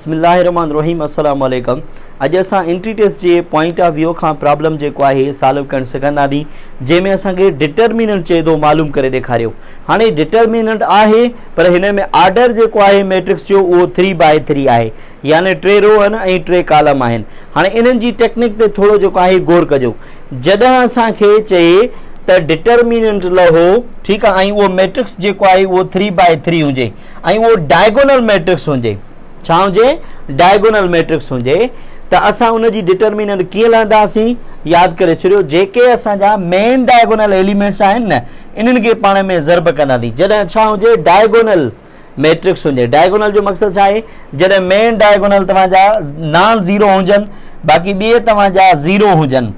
बिस्मिल्लाहिर्रहमानिर्रहीम अस्सलाम वालेकुम। अज असां एंट्री टेस्ट के पॉइंट ऑफ व्यू का प्रॉब्लम जो है सॉल्व कर सघंदासीं, जैमें असांखे डिटर्मिनेंट चे तो मालूम करे ॾेखारियो। हाँ डिटर्मिनेंट है पर इन में आर्डर जो है मैट्रिक्स जो वो 3/3 है, यानी 3 रो आहिनि 3 कॉलम आहिनि। हाँ इन जी टेक्निक ते थोड़ो जो है गौर कजो। जॾहिं असांखे चए तो डिटर्मिनेंट लहो, ठीक है, वो मैट्रिक्स जो है वो 3/3 हुजे, वो डायगोनल मैट्रिक्स हुजे, छा हुजे, डायगोनल मैट्रिक्स हुजे, तो असां उन जी डिटर्मिनेंट कीअं लहंदासीं, याद करे छॾियो। जेके असांजा मेन डायगोनल एलिमेंट्स आहिनि न, इन्हनि खे पाण में ज़र्ब कंदासीं। जॾहिं छा हुजे, डायगोनल मैट्रिक्स हुजे। डायगोनल जो मक़सदु छा आहे, जॾहिं मेन डायगोनल तव्हांजा नॉन ज़ीरो हुजनि, बाक़ी ॿिए तव्हांजा ज़ीरो हुजनि,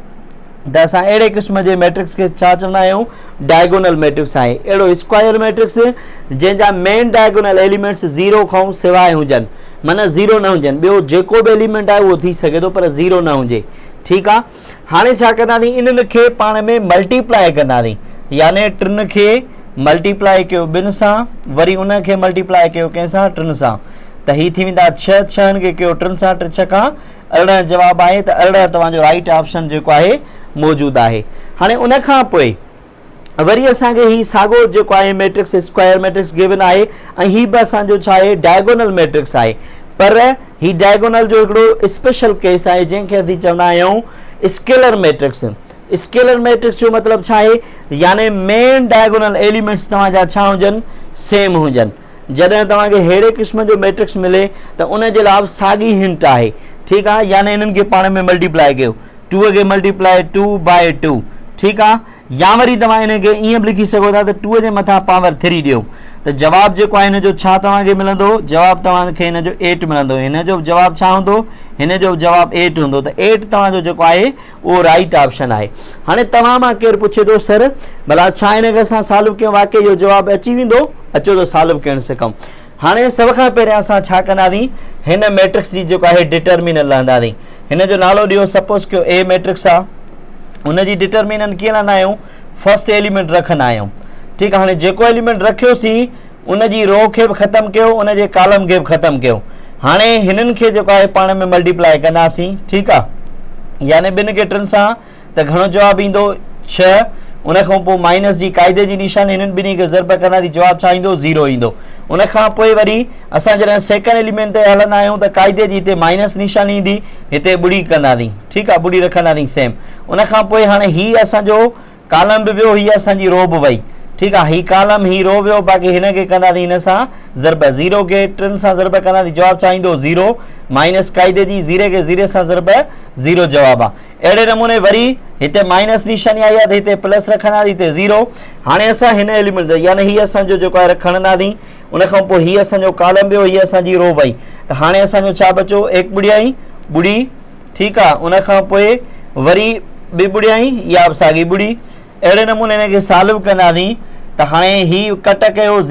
त असां अहिड़े क़िस्म जे मैट्रिक्स खे छा चवंदा आहियूं, डायगोनल मैट्रिक्स आहे। अहिड़ो स्क्वायर मैट्रिक्स जंहिंजा मेन डायगोनल एलिमेंट्स ज़ीरो खां सवाइ हुजनि, माना ज़ीरो न हुजनि, ॿियो जेको बि एलिमेंट आहे उहो थी सघे थो पर ज़ीरो न हुजे, ठीकु आहे। हाणे छा कंदासीं, इन्हनि खे पाण में मल्टीप्लाई कंदासीं, यानी टिनि खे मल्टीप्लाई कयो ॿिनि सां, वरी उन खे मल्टीप्लाई कयो कंहिंसां, टिनि सां, त हीअ थी वेंदा 6, 6 खे कयो टिनि सां, 3 छका 18 जवाब आहे। त 18 तव्हांजो राइट ऑप्शन जेको आहे मौजूदु आहे। हाणे उन खां पोइ वरी असांखे ही साॻियो जेको आहे मैट्रिक्स स्क्वायर मैट्रिक्स गिवन आहे, ऐं ही बि असांजो छा आहे, डायगोनल मैट्रिक्स आहे। पर ही डायगोनल जो हिकिड़ो स्पेशल केस आहे, जंहिंखे असीं चवंदा आहियूं स्केलर मैट्रिक्स। स्केलर मैट्रिक्स जो मतिलबु छा आहे, यानी मेन डायगोनल एलिमेंट्स तव्हांजा छा हुजनि, सेम हुजनि। जॾहिं तव्हांखे अहिड़े क़िस्म जो मैट्रिक्स मिले त उन जे लाइ साॻी हिंट आहे, ठीकु आहे, यानी इन्हनि खे पाण में मल्टीप्लाई कयो, 2 खे मल्टीप्लाई 2/2, ठीकु आहे। या वरी तव्हां इनखे ईअं बि लिखी सघो था त 2 जे मथां पावर 3 ॾियो, त जवाब जेको आहे हिन जो छा तव्हांखे मिलंदो, जवाब तव्हांखे हिन जो 8 मिलंदो। हिन जो जवाब छा हूंदो, हिन जो जवाब 8 हूंदो, त 8 तव्हांजो जेको आहे उहो राइट ऑप्शन आहे। हाणे तव्हां मां केरु पुछे थो, सर भला छा हिनखे असां सॉल्व कयूं, वाक़ई इहो जवाबु अची वेंदो, अचो त सॉल्व करणु सिखूं। हाणे सभ खां पहिरियां असां छा कंदासीं, हिन मैट्रिक्स जी जेको आहे डिटर्मिनेंट लहंदासीं। हिन जो नालो ॾियो, सपोज कयो ए मैट्रिक्स आहे, उन जी डिटर्मिनेंट कीअं लहंदा आहियूं, फर्स्ट एलिमेंट रखंदा आहियूं, ठीकु आहे। हाणे जेको एलिमेंट रखियोसीं उन जी रो खे बि ख़तमु कयो, उन जे कॉलम खे बि ख़तमु कयो। हाणे हिननि खे जेको आहे पाण में मल्टीप्लाई कंदासीं, ठीकु आहे, यानी ॿिनि खे 3 सां, त घणो जवाबु ईंदो, 6। उन खां पोइ माइनस जी क़ाइदे जी निशानी, हिननि ॿिन्ही खे ज़र्ब कंदासीं, जवाबु छा ईंदो, 0 ईंदो। उन खां पोइ वरी असां जॾहिं सेकेंड एलिमेंट ते हलंदा आहियूं त क़ाइदे जी हिते माइनस निशानी ईंदी, हिते ॿुड़ी कंदासीं, ठीकु आहे, ॿुड़ी रखंदासीं सेम। उन खां पोइ हाणे हीअ असांजो कॉलम बि वियो, हीअ असांजी रो बि वई, ठीकु आहे। हीअ कॉलम ही रो वियो, बाक़ी हिन खे कंदासीं हिन सां ज़र्ब, 0 खे 3 सां ज़र्ब कंदासीं, जवाबु छा ईंदो, 0, माइनस क़ाइदे जी 0 खे 0 सां ज़र्ब, 0 जवाबु आहे। अहिड़े नमूने वरी हिते माइनस निशानी आई आहे त हिते प्लस रखंदासीं, हिते 0। हाणे असां हिन एलिमेंट यानी हीअ असांजो जेको आहे खणंदासीं, उन खां पोइ हीअ असांजो कॉलम वियो, हीअ असांजी रो वई, त हाणे असांजो छा बचो, 1 ॿुड़ी ॿुड़ी, ठीकु आहे। उन खां पोइ वरी ॿी ॿुड़ी या साॻी ॿुड़ी। अहिड़े नमूने हिनखे सॉल्व कंदासीं, त हाणे ही कट कयो,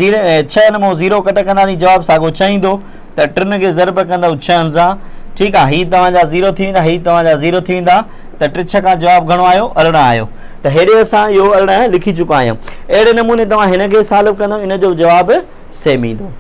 6 नमो 0 कट कंदासीं, जवाबु साॻियो 6 ईंदो, त 3 खे ज़र्ब कंदव 6 सां, ठीकु आहे। हीअ तव्हांजा 0 थी वेंदा, हीअ तव्हांजा 0 थी वेंदा, त 3 छका जवाबु घणो आयो, 18 आयो। त हेॾे असां इहो 18 लिखी चुका आहियूं। अहिड़े नमूने तव्हां हिनखे सॉल्व कंदव, इन जो जवाबु सेम ईंदो।